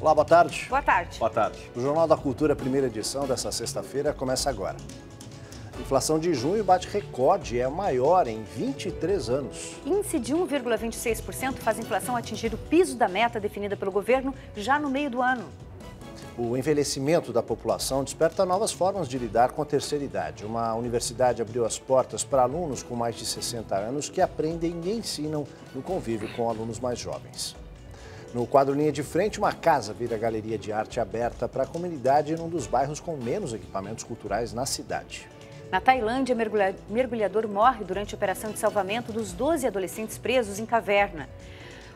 Olá, boa tarde. Boa tarde. Boa tarde. O Jornal da Cultura, primeira edição dessa sexta-feira, começa agora. A inflação de junho bate recorde, é a maior em 23 anos. Índice de 1,26% faz a inflação atingir o piso da meta definida pelo governo já no meio do ano. O envelhecimento da população desperta novas formas de lidar com a terceira idade. Uma universidade abriu as portas para alunos com mais de 60 anos que aprendem e ensinam no convívio com alunos mais jovens. No quadro Linha de Frente, uma casa vira galeria de arte aberta para a comunidade num dos bairros com menos equipamentos culturais na cidade. Na Tailândia, mergulhador morre durante a operação de salvamento dos 12 adolescentes presos em caverna.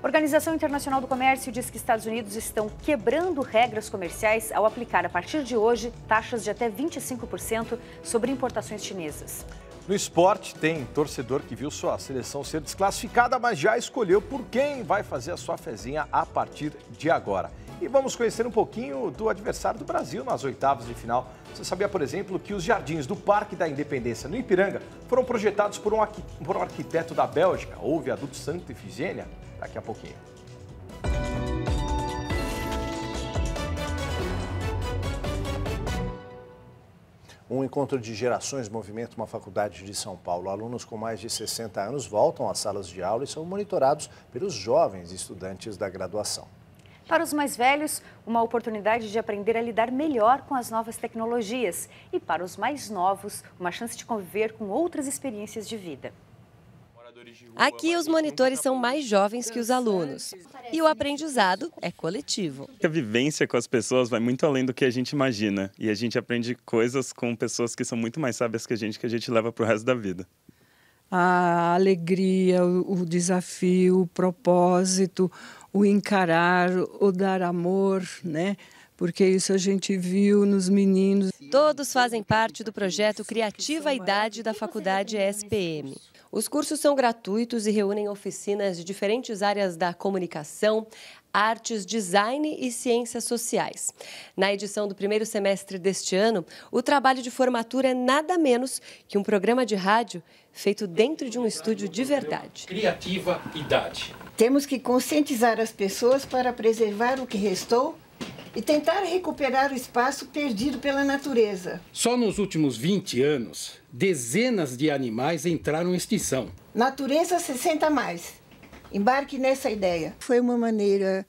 A Organização Internacional do Comércio diz que Estados Unidos estão quebrando regras comerciais ao aplicar, a partir de hoje, taxas de até 25% sobre importações chinesas. No esporte, tem torcedor que viu sua seleção ser desclassificada, mas já escolheu por quem vai fazer a sua fezinha a partir de agora. E vamos conhecer um pouquinho do adversário do Brasil nas oitavas de final. Você sabia, por exemplo, que os jardins do Parque da Independência, no Ipiranga, foram projetados por um arquiteto da Bélgica, ou viaduto Santa Efigênia? Daqui a pouquinho. Um encontro de gerações movimenta uma faculdade de São Paulo. Alunos com mais de 60 anos voltam às salas de aula e são monitorados pelos jovens estudantes da graduação. Para os mais velhos, uma oportunidade de aprender a lidar melhor com as novas tecnologias. E para os mais novos, uma chance de conviver com outras experiências de vida. Aqui, os monitores são mais jovens que os alunos. E o aprendizado é coletivo. A vivência com as pessoas vai muito além do que a gente imagina. E a gente aprende coisas com pessoas que são muito mais sábias que a gente leva para o resto da vida. A alegria, o desafio, o propósito, o encarar, o dar amor, né? Porque isso a gente viu nos meninos. Todos fazem parte do projeto Criativa Idade da Faculdade SPM. Os cursos são gratuitos e reúnem oficinas de diferentes áreas da comunicação, artes, design e ciências sociais. Na edição do primeiro semestre deste ano, o trabalho de formatura é nada menos que um programa de rádio feito dentro de um estúdio de verdade. Criativa Idade. Temos que conscientizar as pessoas para preservar o que restou e tentar recuperar o espaço perdido pela natureza. Só nos últimos 20 anos, dezenas de animais entraram em extinção. Natureza 60 mais. Embarque nessa ideia. Foi uma maneira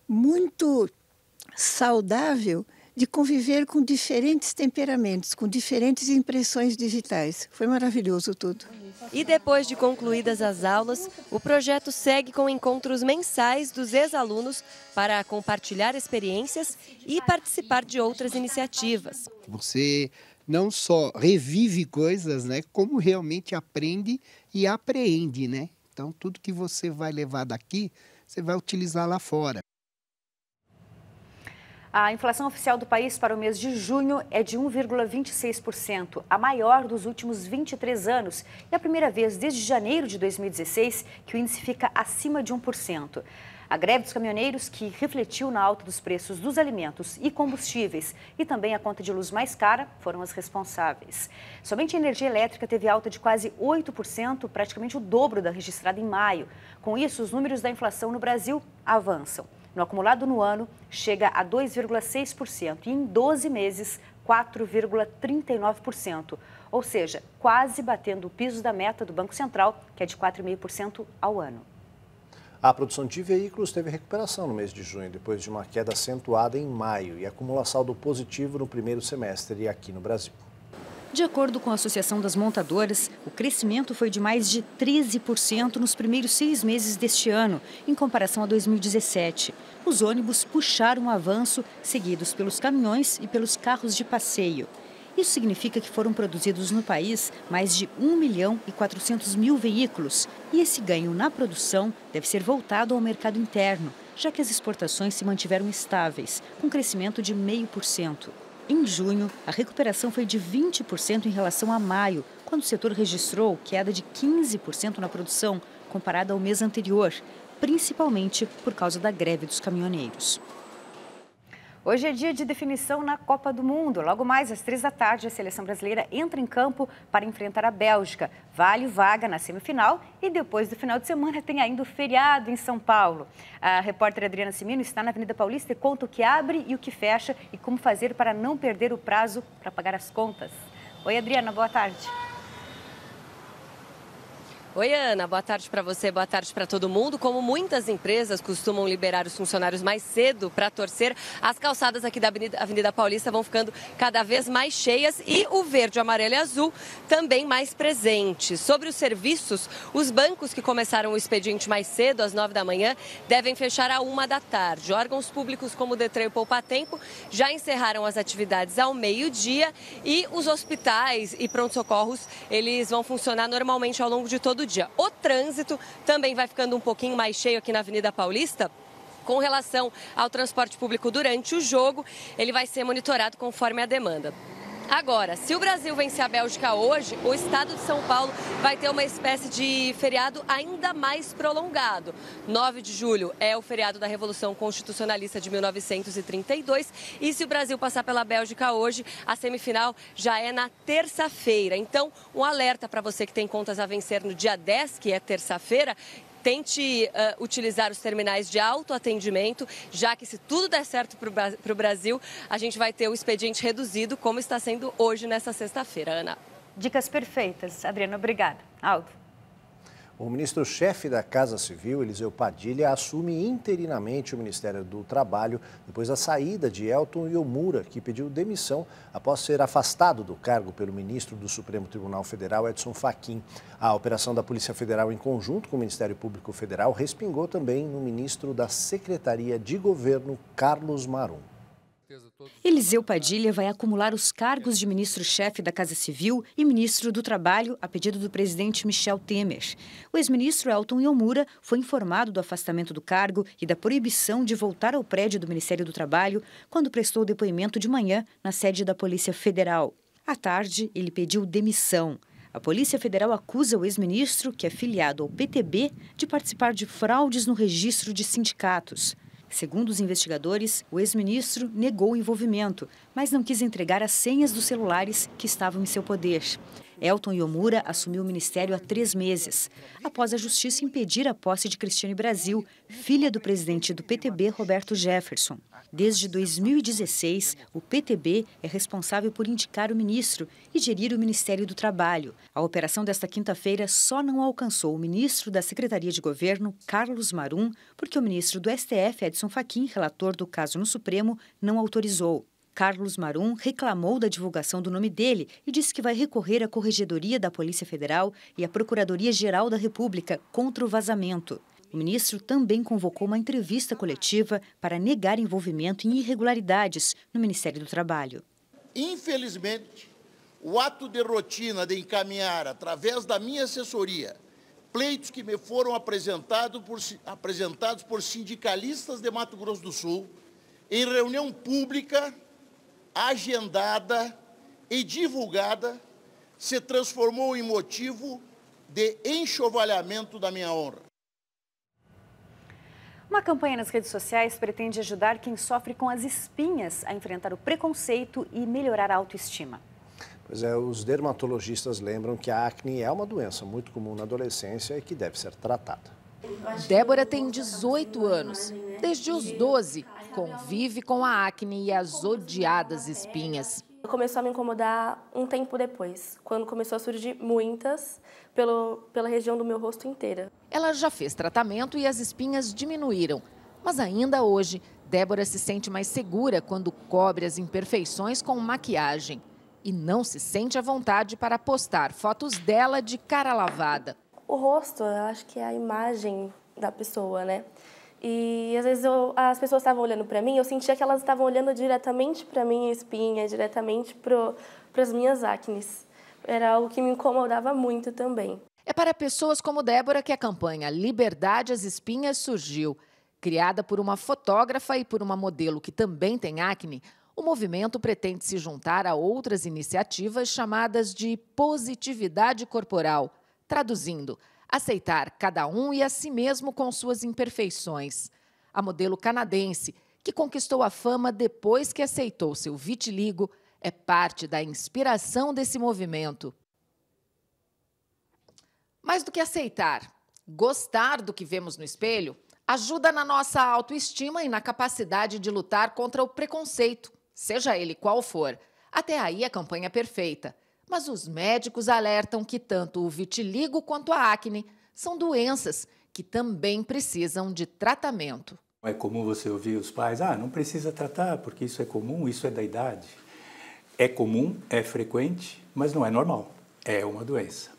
muito saudável de conviver com diferentes temperamentos, com diferentes impressões digitais. Foi maravilhoso tudo. E depois de concluídas as aulas, o projeto segue com encontros mensais dos ex-alunos para compartilhar experiências e participar de outras iniciativas. Você não só revive coisas, né, como realmente aprende e apreende, né? Então, tudo que você vai levar daqui, você vai utilizar lá fora. A inflação oficial do país para o mês de junho é de 1,26%, a maior dos últimos 23 anos e a primeira vez desde janeiro de 2016 que o índice fica acima de 1%. A greve dos caminhoneiros, que refletiu na alta dos preços dos alimentos e combustíveis e também a conta de luz mais cara, foram as responsáveis. Somente a energia elétrica teve alta de quase 8%, praticamente o dobro da registrada em maio. Com isso, os números da inflação no Brasil avançam. No acumulado no ano, chega a 2,6% e em 12 meses, 4,39%. Ou seja, quase batendo o piso da meta do Banco Central, que é de 4,5% ao ano. A produção de veículos teve recuperação no mês de junho, depois de uma queda acentuada em maio e acumula saldo positivo no primeiro semestre aqui no Brasil. De acordo com a Associação das Montadoras, o crescimento foi de mais de 13% nos primeiros 6 meses deste ano, em comparação a 2017. Os ônibus puxaram o avanço, seguidos pelos caminhões e pelos carros de passeio. Isso significa que foram produzidos no país mais de 1.400.000 veículos. E esse ganho na produção deve ser voltado ao mercado interno, já que as exportações se mantiveram estáveis, com crescimento de 0,5%. Em junho, a recuperação foi de 20% em relação a maio, quando o setor registrou queda de 15% na produção, comparada ao mês anterior, principalmente por causa da greve dos caminhoneiros. Hoje é dia de definição na Copa do Mundo. Logo mais às 3 da tarde, a seleção brasileira entra em campo para enfrentar a Bélgica. Vale vaga na semifinal e depois do final de semana tem ainda o feriado em São Paulo. A repórter Adriana Cimino está na Avenida Paulista e conta o que abre e o que fecha e como fazer para não perder o prazo para pagar as contas. Oi, Adriana, boa tarde. Oi, Ana, boa tarde para você, boa tarde para todo mundo. Como muitas empresas costumam liberar os funcionários mais cedo para torcer, as calçadas aqui da Avenida Paulista vão ficando cada vez mais cheias e o verde, amarelo e azul também mais presente. Sobre os serviços, os bancos que começaram o expediente mais cedo, às 9 da manhã, devem fechar à 1 da tarde. Órgãos públicos como o Detran e o Poupa Tempo já encerraram as atividades ao meio-dia e os hospitais e pronto-socorros, eles vão funcionar normalmente ao longo de todo o dia. O trânsito também vai ficando um pouquinho mais cheio aqui na Avenida Paulista. Com relação ao transporte público durante o jogo, ele vai ser monitorado conforme a demanda. Agora, se o Brasil vencer a Bélgica hoje, o estado de São Paulo vai ter uma espécie de feriado ainda mais prolongado. 9 de julho é o feriado da Revolução Constitucionalista de 1932 e se o Brasil passar pela Bélgica hoje, a semifinal já é na terça-feira. Então, um alerta para você que tem contas a vencer no dia 10, que é terça-feira. Tente utilizar os terminais de autoatendimento, já que se tudo der certo para o Brasil, a gente vai ter o expediente reduzido, como está sendo hoje nessa sexta-feira, Ana. Dicas perfeitas. Adriana, obrigada. Aldo. O ministro-chefe da Casa Civil, Eliseu Padilha, assume interinamente o Ministério do Trabalho depois da saída de Elton Iomura, que pediu demissão após ser afastado do cargo pelo ministro do Supremo Tribunal Federal, Edson Fachin. A operação da Polícia Federal, em conjunto com o Ministério Público Federal, respingou também no ministro da Secretaria de Governo, Carlos Marum. Eliseu Padilha vai acumular os cargos de ministro-chefe da Casa Civil e ministro do Trabalho a pedido do presidente Michel Temer. O ex-ministro Elton Iomura foi informado do afastamento do cargo e da proibição de voltar ao prédio do Ministério do Trabalho quando prestou depoimento de manhã na sede da Polícia Federal. À tarde, ele pediu demissão. A Polícia Federal acusa o ex-ministro, que é filiado ao PTB, de participar de fraudes no registro de sindicatos. Segundo os investigadores, o ex-ministro negou o envolvimento, mas não quis entregar as senhas dos celulares que estavam em seu poder. Elton Iomura assumiu o ministério há 3 meses, após a justiça impedir a posse de Cristiane Brasil, filha do presidente do PTB, Roberto Jefferson. Desde 2016, o PTB é responsável por indicar o ministro e gerir o Ministério do Trabalho. A operação desta quinta-feira só não alcançou o ministro da Secretaria de Governo, Carlos Marum, porque o ministro do STF, Edson Fachin, relator do caso no Supremo, não autorizou. Carlos Marum reclamou da divulgação do nome dele e disse que vai recorrer à Corregedoria da Polícia Federal e à Procuradoria-Geral da República contra o vazamento. O ministro também convocou uma entrevista coletiva para negar envolvimento em irregularidades no Ministério do Trabalho. Infelizmente, o ato de rotina de encaminhar, através da minha assessoria, pleitos que me foram apresentados por sindicalistas de Mato Grosso do Sul, em reunião pública, agendada e divulgada, se transformou em motivo de enxovalhamento da minha honra. Uma campanha nas redes sociais pretende ajudar quem sofre com as espinhas a enfrentar o preconceito e melhorar a autoestima. Pois é, os dermatologistas lembram que a acne é uma doença muito comum na adolescência e que deve ser tratada. Débora tem 18 anos. Desde os 12, convive com a acne e as odiadas espinhas. Começou a me incomodar um tempo depois, quando começou a surgir muitas pela região do meu rosto inteira. Ela já fez tratamento e as espinhas diminuíram. Mas ainda hoje, Débora se sente mais segura quando cobre as imperfeições com maquiagem. E não se sente à vontade para postar fotos dela de cara lavada. O rosto, eu acho que é a imagem da pessoa, né? E às vezes as pessoas estavam olhando para mim, eu sentia que elas estavam olhando diretamente para a minha espinha, diretamente para as minhas acnes. Era algo que me incomodava muito também. É para pessoas como Débora que a campanha Liberdade às Espinhas surgiu. Criada por uma fotógrafa e por uma modelo que também tem acne, o movimento pretende se juntar a outras iniciativas chamadas de positividade corporal. Traduzindo, aceitar cada um e a si mesmo com suas imperfeições. A modelo canadense, que conquistou a fama depois que aceitou seu vitiligo, é parte da inspiração desse movimento. Mais do que aceitar, gostar do que vemos no espelho ajuda na nossa autoestima e na capacidade de lutar contra o preconceito, seja ele qual for. Até aí a campanha é perfeita. Mas os médicos alertam que tanto o vitiligo quanto a acne são doenças que também precisam de tratamento. É comum você ouvir os pais, não precisa tratar porque isso é comum, isso é da idade. É comum, é frequente, mas não é normal, é uma doença.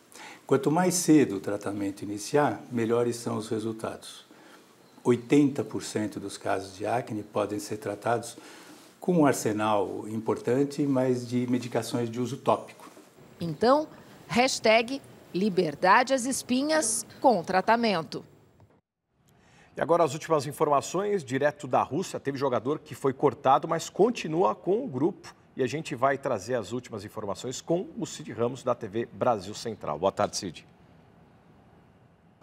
Quanto mais cedo o tratamento iniciar, melhores são os resultados. 80% dos casos de acne podem ser tratados com um arsenal importante, mas de medicações de uso tópico. Então, #Liberdade às espinhas com tratamento. E agora as últimas informações, direto da Rússia. Teve jogador que foi cortado, mas continua com o grupo. E a gente vai trazer as últimas informações com o Cid Ramos, da TV Brasil Central. Boa tarde, Cid.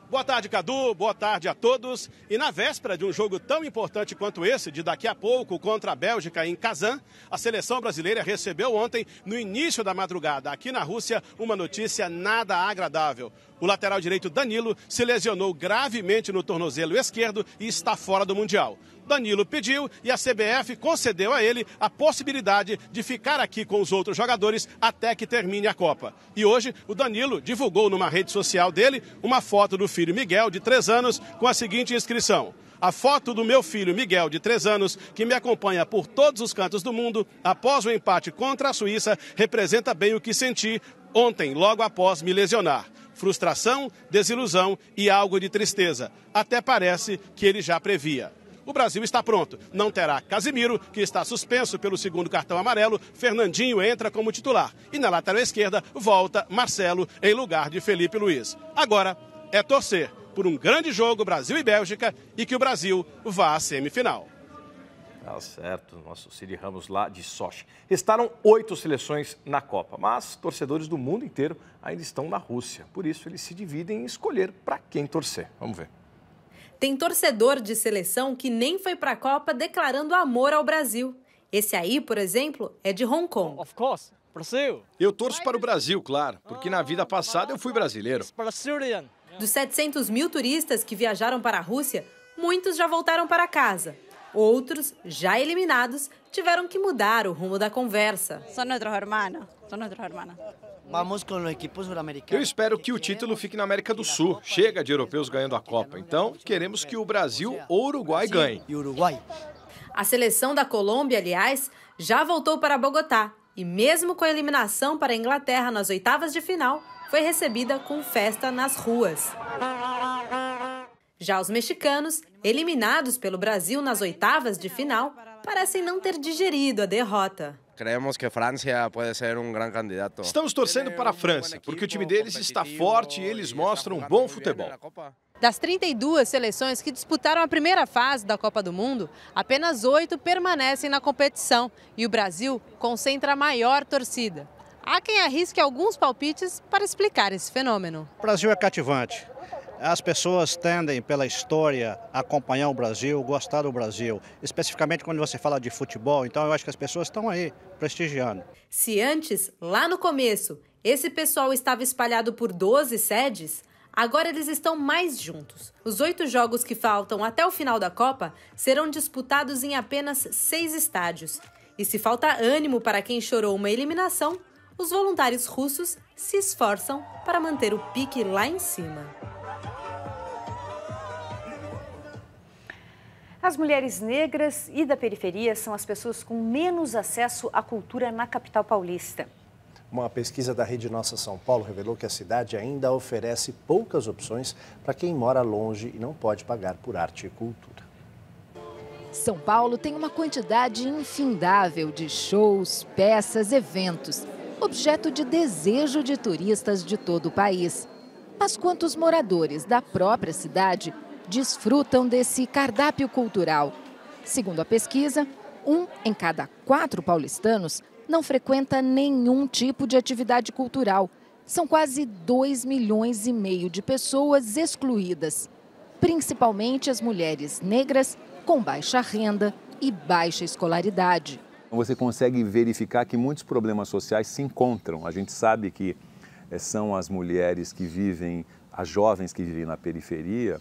Boa tarde, Cadu. Boa tarde a todos. E na véspera de um jogo tão importante quanto esse, de daqui a pouco, contra a Bélgica em Kazan, a seleção brasileira recebeu ontem, no início da madrugada, aqui na Rússia, uma notícia nada agradável. O lateral direito Danilo se lesionou gravemente no tornozelo esquerdo e está fora do Mundial. Danilo pediu e a CBF concedeu a ele a possibilidade de ficar aqui com os outros jogadores até que termine a Copa. E hoje o Danilo divulgou numa rede social dele uma foto do filho Miguel, de 3 anos, com a seguinte inscrição: a foto do meu filho Miguel, de 3 anos, que me acompanha por todos os cantos do mundo, após o empate contra a Suíça, representa bem o que senti ontem, logo após me lesionar. Frustração, desilusão e algo de tristeza. Até parece que ele já previa. O Brasil está pronto. Não terá Casimiro, que está suspenso pelo 2º cartão amarelo. Fernandinho entra como titular. E na lateral esquerda volta Marcelo em lugar de Felipe Luiz. Agora é torcer por um grande jogo Brasil e Bélgica e que o Brasil vá à semifinal. Tá certo, nosso Cid Ramos lá de Sochi. Restaram 8 seleções na Copa, mas torcedores do mundo inteiro ainda estão na Rússia. Por isso eles se dividem em escolher para quem torcer. Vamos ver. Tem torcedor de seleção que nem foi para a Copa declarando amor ao Brasil. Esse aí, por exemplo, é de Hong Kong. Of course, Brasil. Eu torço para o Brasil, claro, porque na vida passada eu fui brasileiro. Dos 700 mil turistas que viajaram para a Rússia, muitos já voltaram para casa. Outros, já eliminados, tiveram que mudar o rumo da conversa. São nossos irmãos, são nossos irmãos. Eu espero que o título fique na América do Sul. Chega de europeus ganhando a Copa. Então, queremos que o Brasil ou o Uruguai ganhem. A seleção da Colômbia, aliás, já voltou para Bogotá. E mesmo com a eliminação para a Inglaterra nas oitavas de final, foi recebida com festa nas ruas. Já os mexicanos, eliminados pelo Brasil nas oitavas de final, parecem não ter digerido a derrota. Creemos que França pode ser um grande candidato. Estamos torcendo para a França, porque o time deles está forte e eles mostram um bom futebol. Das 32 seleções que disputaram a primeira fase da Copa do Mundo, apenas 8 permanecem na competição e o Brasil concentra a maior torcida. Há quem arrisque alguns palpites para explicar esse fenômeno. O Brasil é cativante. As pessoas tendem, pela história, a acompanhar o Brasil, gostar do Brasil. Especificamente quando você fala de futebol, então eu acho que as pessoas estão aí, prestigiando. Se antes, lá no começo, esse pessoal estava espalhado por 12 sedes, agora eles estão mais juntos. Os 8 jogos que faltam até o final da Copa serão disputados em apenas 6 estádios. E se falta ânimo para quem chorou uma eliminação, os voluntários russos se esforçam para manter o pique lá em cima. As mulheres negras e da periferia são as pessoas com menos acesso à cultura na capital paulista. Uma pesquisa da Rede Nossa São Paulo revelou que a cidade ainda oferece poucas opções para quem mora longe e não pode pagar por arte e cultura. São Paulo tem uma quantidade infindável de shows, peças, eventos, objeto de desejo de turistas de todo o país. Mas quantos moradores da própria cidade desfrutam desse cardápio cultural? Segundo a pesquisa, 1 em cada 4 paulistanos não frequenta nenhum tipo de atividade cultural. São quase 2,5 milhões de pessoas excluídas, principalmente as mulheres negras com baixa renda e baixa escolaridade. Você consegue verificar que muitos problemas sociais se encontram. A gente sabe que são as mulheres que vivem, as jovens que vivem na periferia,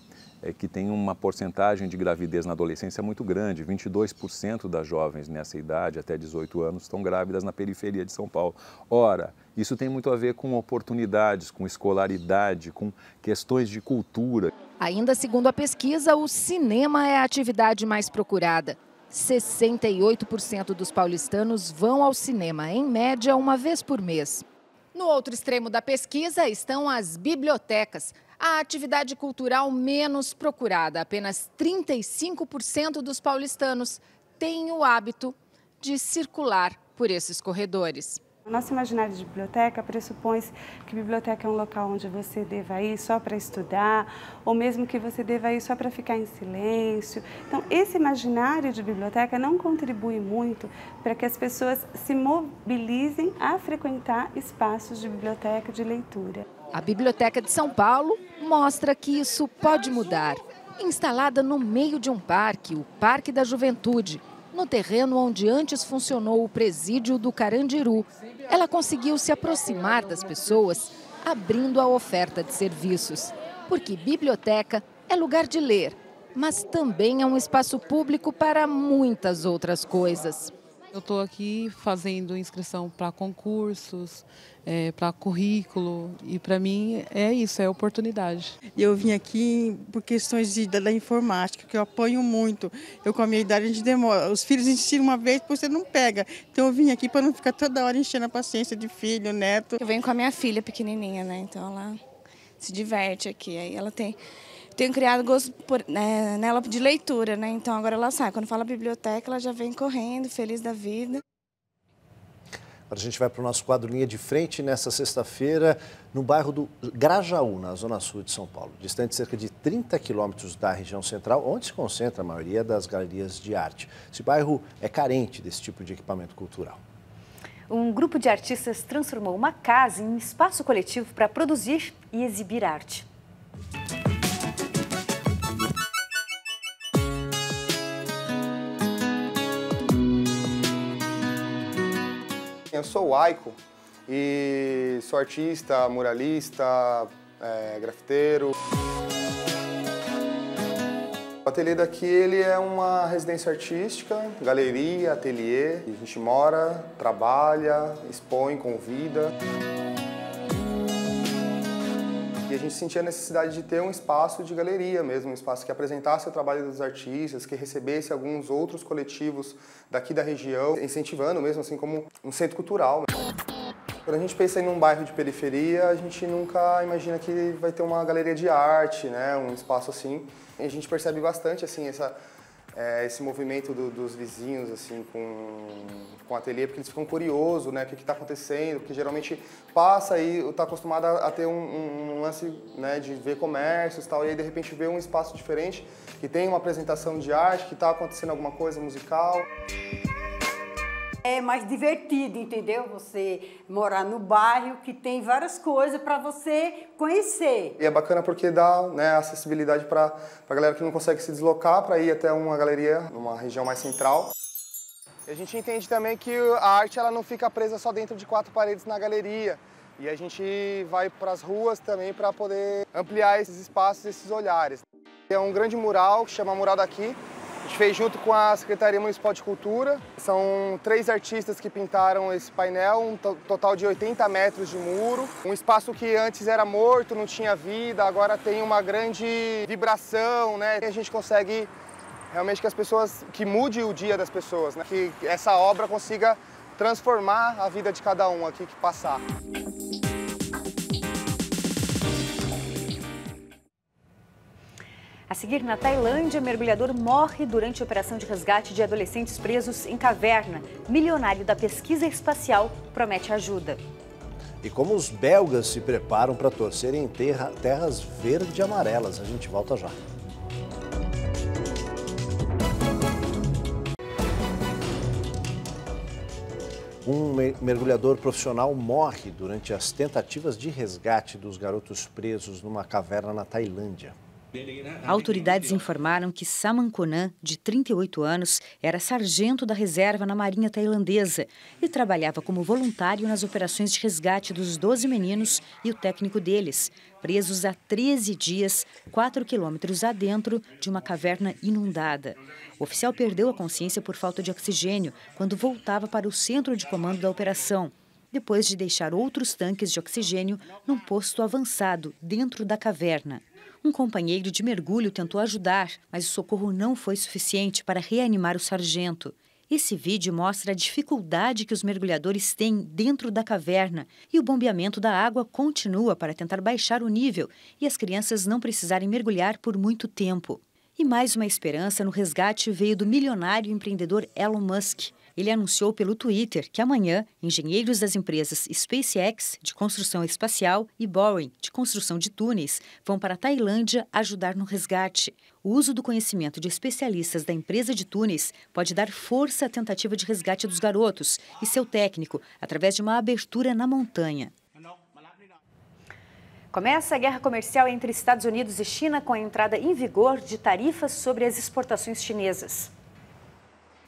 que tem uma porcentagem de gravidez na adolescência muito grande. 22% das jovens nessa idade, até 18 anos, estão grávidas na periferia de São Paulo. Ora, isso tem muito a ver com oportunidades, com escolaridade, com questões de cultura. Ainda segundo a pesquisa, o cinema é a atividade mais procurada. 68% dos paulistanos vão ao cinema, em média, uma vez por mês. No outro extremo da pesquisa estão as bibliotecas, a atividade cultural menos procurada. Apenas 35% dos paulistanos têm o hábito de circular por esses corredores. O nosso imaginário de biblioteca pressupõe que biblioteca é um local onde você deva ir só para estudar, ou mesmo que você deva ir só para ficar em silêncio. Então, esse imaginário de biblioteca não contribui muito para que as pessoas se mobilizem a frequentar espaços de biblioteca, de leitura. A Biblioteca de São Paulo mostra que isso pode mudar. Instalada no meio de um parque, o Parque da Juventude, no terreno onde antes funcionou o presídio do Carandiru, ela conseguiu se aproximar das pessoas, abrindo a oferta de serviços. Porque biblioteca é lugar de ler, mas também é um espaço público para muitas outras coisas. Eu estou aqui fazendo inscrição para concursos, para currículo, e para mim é isso, é oportunidade. Eu vim aqui por questões da informática, que eu apanho muito. Eu, com a minha idade, a gente demora. Os filhos ensinam uma vez, depois você não pega. Então eu vim aqui para não ficar toda hora enchendo a paciência de filho, neto. Eu venho com a minha filha pequenininha, né? Então ela se diverte aqui. Aí ela tenho criado gosto nela de leitura, né? Então agora ela sai. Quando fala biblioteca, ela já vem correndo, feliz da vida. Agora a gente vai para o nosso quadro Linha de Frente nesta sexta-feira, no bairro do Grajaú, na zona sul de São Paulo. Distante cerca de 30 quilômetros da região central, onde se concentra a maioria das galerias de arte. Esse bairro é carente desse tipo de equipamento cultural. Um grupo de artistas transformou uma casa em um espaço coletivo para produzir e exibir arte. Eu sou o Aiko e sou artista, muralista, grafiteiro. O ateliê daqui ele é uma residência artística, galeria, ateliê. A gente mora, trabalha, expõe, convida. E a gente sentia a necessidade de ter um espaço de galeria mesmo, um espaço que apresentasse o trabalho dos artistas, que recebesse alguns outros coletivos daqui da região, incentivando mesmo assim como um centro cultural. Quando a gente pensa em um bairro de periferia, a gente nunca imagina que vai ter uma galeria de arte, né, um espaço assim. E a gente percebe bastante assim esse movimento dos vizinhos assim com o ateliê, porque eles ficam curiosos, né, o que está acontecendo, porque geralmente passa e está acostumado a ter um lance, né, de ver comércios e tal, e aí de repente vê um espaço diferente, que tem uma apresentação de arte, que está acontecendo alguma coisa musical. É mais divertido, entendeu? Você morar no bairro que tem várias coisas para você conhecer. E é bacana porque dá, né, acessibilidade para a galera que não consegue se deslocar para ir até uma galeria numa região mais central. E a gente entende também que a arte ela não fica presa só dentro de 4 paredes na galeria. E a gente vai para as ruas também para poder ampliar esses espaços, esses olhares. É um grande mural que chama Mural Daqui. A gente fez junto com a Secretaria Municipal de Cultura. São 3 artistas que pintaram esse painel, um total de 80 metros de muro. Um espaço que antes era morto, não tinha vida, agora tem uma grande vibração, né? E a gente consegue realmente que as pessoas, que mude o dia das pessoas, né? Que essa obra consiga transformar a vida de cada um aqui que passar. A seguir, na Tailândia, mergulhador morre durante a operação de resgate de adolescentes presos em caverna. Milionário da pesquisa espacial promete ajuda. E como os belgas se preparam para torcer em terras verde e amarelas. A gente volta já. Um mergulhador profissional morre durante as tentativas de resgate dos garotos presos numa caverna na Tailândia. Autoridades informaram que Saman Konan, de 38 anos, era sargento da reserva na Marinha tailandesa e trabalhava como voluntário nas operações de resgate dos 12 meninos e o técnico deles, presos há 13 dias, 4 quilômetros adentro de uma caverna inundada. O oficial perdeu a consciência por falta de oxigênio quando voltava para o centro de comando da operação, depois de deixar outros tanques de oxigênio num posto avançado dentro da caverna. Um companheiro de mergulho tentou ajudar, mas o socorro não foi suficiente para reanimar o sargento. Esse vídeo mostra a dificuldade que os mergulhadores têm dentro da caverna e o bombeamento da água continua para tentar baixar o nível e as crianças não precisarem mergulhar por muito tempo. E mais uma esperança no resgate veio do milionário empreendedor Elon Musk. Ele anunciou pelo Twitter que amanhã, engenheiros das empresas SpaceX, de construção espacial, e Boring, de construção de túneis, vão para a Tailândia ajudar no resgate. O uso do conhecimento de especialistas da empresa de túneis pode dar força à tentativa de resgate dos garotos e seu técnico, através de uma abertura na montanha. Começa a guerra comercial entre Estados Unidos e China com a entrada em vigor de tarifas sobre as exportações chinesas.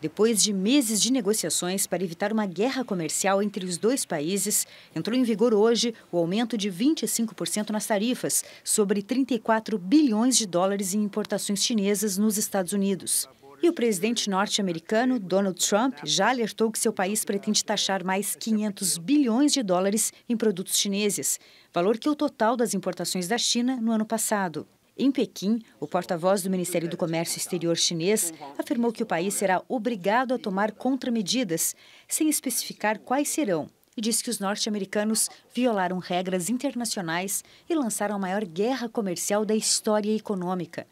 Depois de meses de negociações para evitar uma guerra comercial entre os dois países, entrou em vigor hoje o aumento de 25% nas tarifas sobre 34 bilhões de dólares em importações chinesas nos Estados Unidos. E o presidente norte-americano, Donald Trump, já alertou que seu país pretende taxar mais 500 bilhões de dólares em produtos chineses, valor que é o total das importações da China no ano passado. Em Pequim, o porta-voz do Ministério do Comércio Exterior chinês afirmou que o país será obrigado a tomar contramedidas, sem especificar quais serão, e disse que os norte-americanos violaram regras internacionais e lançaram a maior guerra comercial da história econômica.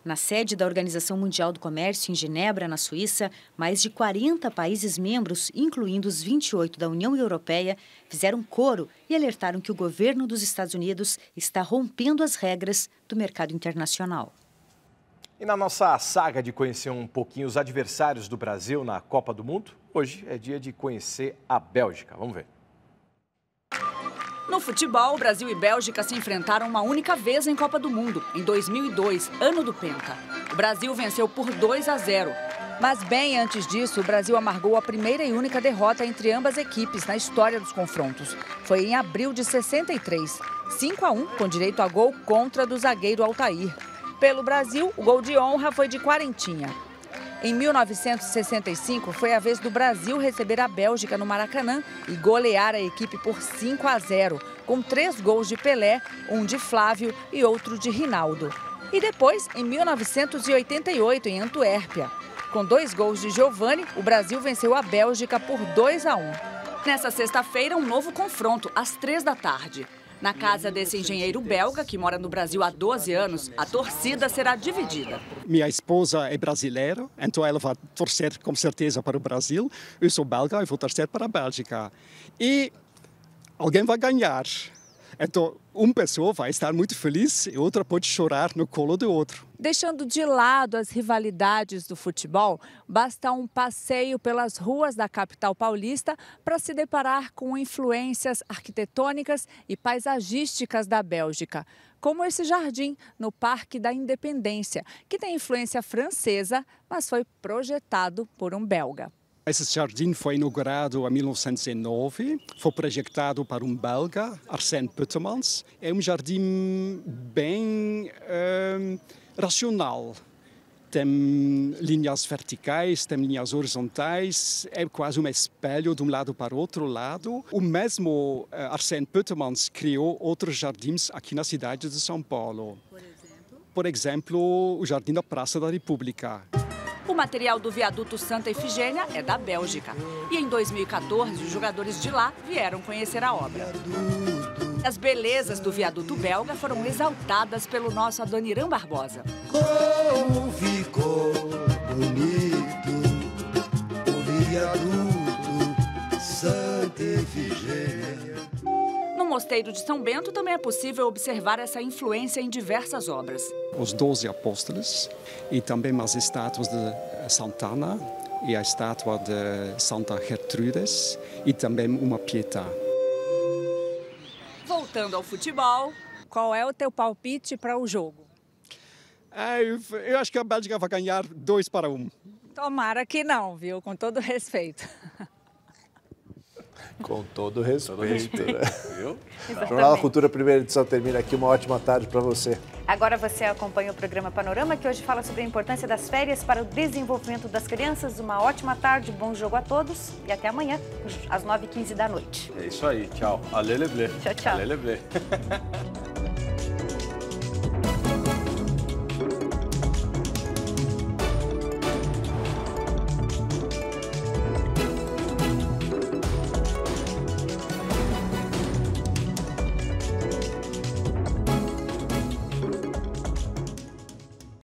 Na sede da Organização Mundial do Comércio, em Genebra, na Suíça, mais de 40 países membros, incluindo os 28 da União Europeia, fizeram coro e alertaram que o governo dos Estados Unidos está rompendo as regras do mercado internacional. E na nossa saga de conhecer um pouquinho os adversários do Brasil na Copa do Mundo, hoje é dia de conhecer a Bélgica. Vamos ver. No futebol, Brasil e Bélgica se enfrentaram uma única vez em Copa do Mundo, em 2002, ano do Penta. O Brasil venceu por 2-0. Mas bem antes disso, o Brasil amargou a primeira e única derrota entre ambas equipes na história dos confrontos. Foi em abril de 63, 5-1, com direito a gol contra do zagueiro Altair. Pelo Brasil, o gol de honra foi de Quarentinha. Em 1965, foi a vez do Brasil receber a Bélgica no Maracanã e golear a equipe por 5-0, com 3 gols de Pelé, um de Flávio e outro de Rinaldo. E depois, em 1988, em Antuérpia. Com 2 gols de Giovani, o Brasil venceu a Bélgica por 2-1. Nessa sexta-feira, um novo confronto, às 3 da tarde. Na casa desse engenheiro belga, que mora no Brasil há 12 anos, a torcida será dividida. Minha esposa é brasileira, então ela vai torcer com certeza para o Brasil. Eu sou belga e vou torcer para a Bélgica. E alguém vai ganhar. Então, uma pessoa vai estar muito feliz e outra pode chorar no colo do outro. Deixando de lado as rivalidades do futebol, basta um passeio pelas ruas da capital paulista para se deparar com influências arquitetônicas e paisagísticas da Bélgica, como esse jardim no Parque da Independência, que tem influência francesa, mas foi projetado por um belga. Esse jardim foi inaugurado em 1909, foi projetado por um belga, Arsène Puttemans. É um jardim bem racional. Tem linhas verticais, tem linhas horizontais, é quase um espelho de um lado para o outro lado. O mesmo Arsène Puttemans criou outros jardins aqui na cidade de São Paulo. Por exemplo, o Jardim da Praça da República. O material do viaduto Santa Efigênia é da Bélgica. E em 2014, os jogadores de lá vieram conhecer a obra. As belezas do viaduto belga foram exaltadas pelo nosso Adoniran Barbosa. Como ficou bonito o viaduto Santa Efigênia. No Mosteiro de São Bento também é possível observar essa influência em diversas obras. Os 12 apóstolos e também as estátuas de Santana e a estátua de Santa Gertrudes e também uma Pietà. Voltando ao futebol, qual é o teu palpite para o jogo? Eu acho que a Bélgica vai ganhar 2-1. Tomara que não, viu? Com todo respeito. Com todo respeito. Né? Viu? Exatamente. Jornal da Cultura, primeira edição, termina aqui. Uma ótima tarde para você. Agora você acompanha o programa Panorama, que hoje fala sobre a importância das férias para o desenvolvimento das crianças. Uma ótima tarde, bom jogo a todos e até amanhã, às 9h15 da noite. É isso aí, tchau. Alê, leblê. Tchau, tchau. Alê, leblê.